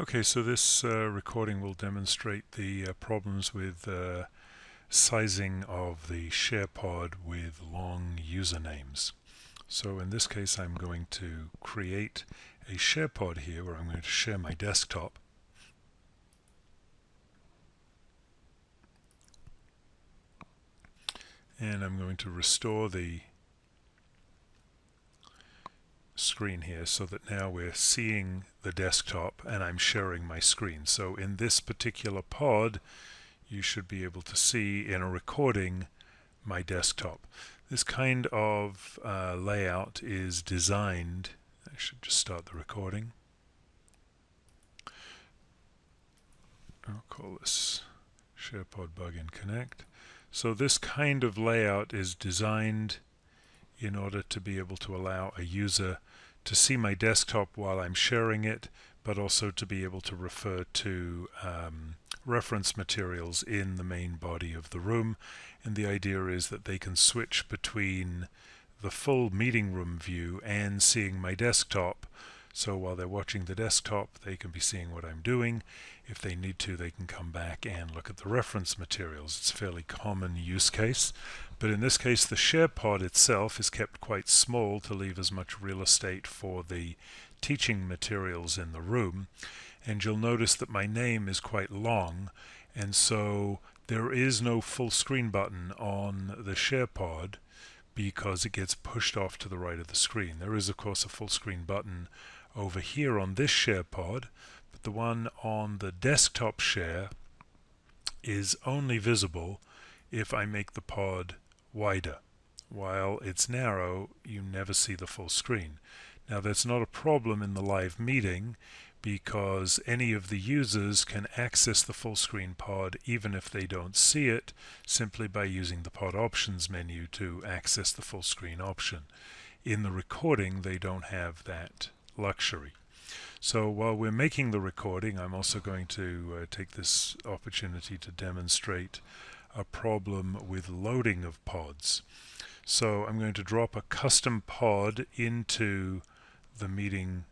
Okay, so this recording will demonstrate the problems with sizing of the Sharepod with long usernames. So in this case I'm going to create a Sharepod here where I'm going to share my desktop. And I'm going to restore the screen here so that now we're seeing the desktop and I'm sharing my screen. So in this particular pod you should be able to see in a recording my desktop. This kind of layout is designed, I should just start the recording. I'll call this Sharepod bug in connect. So this kind of layout is designed in order to be able to allow a user to see my desktop while I'm sharing it, but also to be able to refer to reference materials in the main body of the room. And the idea is that they can switch between the full meeting room view and seeing my desktop. So while they're watching the desktop, they can be seeing what I'm doing. If they need to, they can come back and look at the reference materials. It's a fairly common use case. But in this case, the Sharepod itself is kept quite small to leave as much real estate for the teaching materials in the room. And you'll notice that my name is quite long, and so there is no full screen button on the Sharepod because it gets pushed off to the right of the screen. There is of course a full screen button over here on this Sharepod, but the one on the desktop share is only visible if I make the pod wider. While it's narrow, you never see the full screen. Now that's not a problem in the live meeting because any of the users can access the full screen pod even if they don't see it, simply by using the pod options menu to access the full screen option. In the recording, they don't have that luxury. So while we're making the recording, I'm also going to take this opportunity to demonstrate a problem with loading of pods. So I'm going to drop a custom pod into the meeting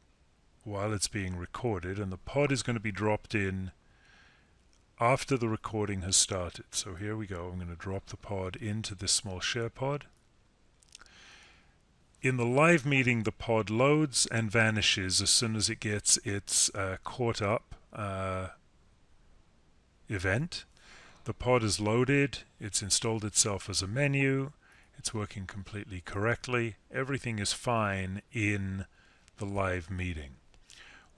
while it's being recorded, and the pod is going to be dropped in after the recording has started. So here we go. I'm going to drop the pod into this small Sharepod. In the live meeting, the pod loads and vanishes as soon as it gets its CaughtUp event. The pod is loaded, it's installed itself as a menu, it's working completely correctly, everything is fine in the live meeting.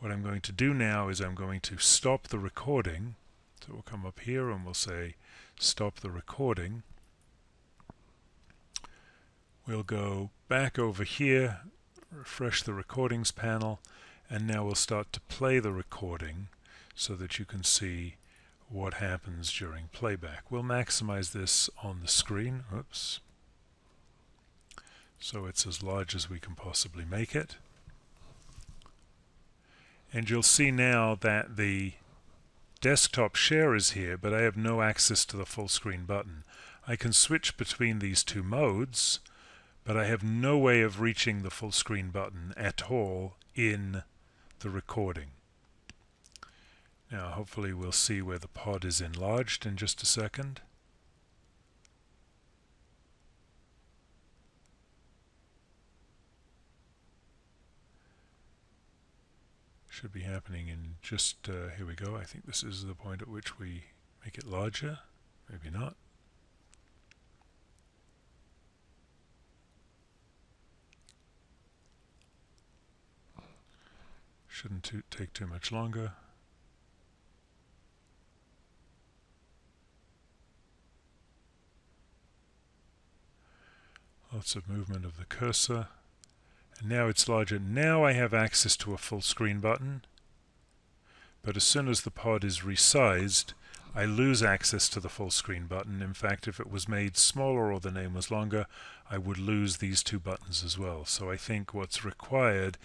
What I'm going to do now is I'm going to stop the recording. So we'll come up here and we'll say stop the recording. We'll go back over here, refresh the recordings panel, and now we'll start to play the recording so that you can see what happens during playback. We'll maximize this on the screen. Oops. So it's as large as we can possibly make it. And you'll see now that the desktop share is here, but I have no access to the full screen button. I can switch between these two modes, but I have no way of reaching the full screen button at all in the recording. Now hopefully we'll see where the pod is enlarged in just a second. Should be happening in just, here we go. I think this is the point at which we make it larger. Maybe not. Shouldn't take too much longer. Lots of movement of the cursor. And now it's larger. Now I have access to a full screen button. But as soon as the pod is resized, I lose access to the full screen button. In fact, if it was made smaller or the name was longer, I would lose these two buttons as well. So I think what's required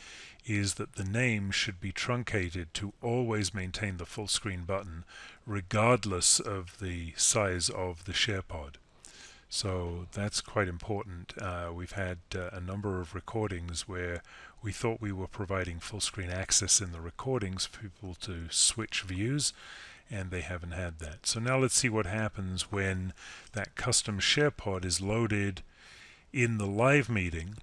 is that the name should be truncated to always maintain the full screen button, regardless of the size of the Sharepod. So that's quite important. We've had a number of recordings where we thought we were providing full screen access in the recordings for people to switch views, and they haven't had that. So now let's see what happens when that custom Sharepod is loaded in the live meeting.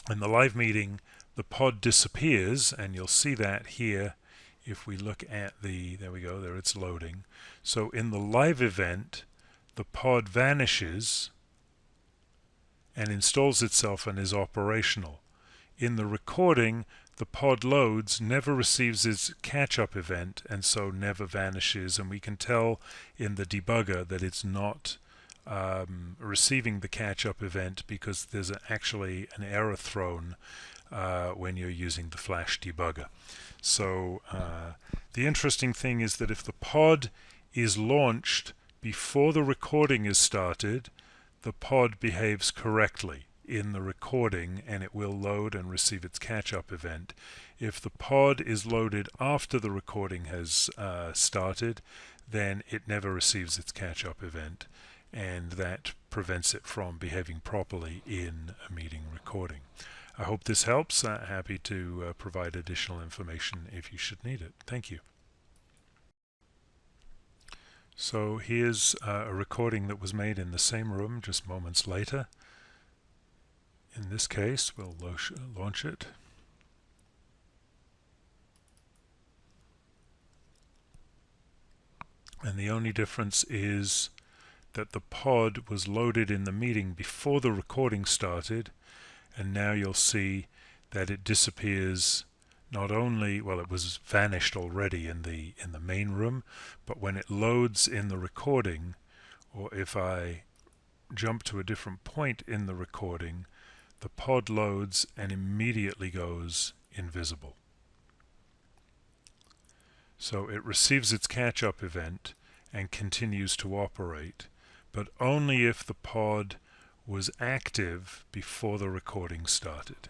In the live meeting, the pod disappears, and you'll see that here if we look at the, there we go, there it's loading. So in the live event, the pod vanishes and installs itself and is operational. In the recording, the pod loads, never receives its catch-up event, and so never vanishes, and we can tell in the debugger that it's not receiving the catch-up event because there's actually an error thrown when you're using the Flash debugger. So the interesting thing is that if the pod is launched before the recording is started, the pod behaves correctly in the recording and it will load and receive its catch-up event. If the pod is loaded after the recording has started, then it never receives its catch-up event, and that prevents it from behaving properly in a meeting recording. I hope this helps. Happy to provide additional information if you should need it. Thank you. So here's a recording that was made in the same room just moments later. In this case, we'll launch it. And the only difference is that the pod was loaded in the meeting before the recording started, and now you'll see that it disappears. Not only, well, it was vanished already in the main room, but when it loads in the recording, or if I jump to a different point in the recording, the pod loads and immediately goes invisible. So it receives its catch-up event and continues to operate, but only if the pod was active before the recording started.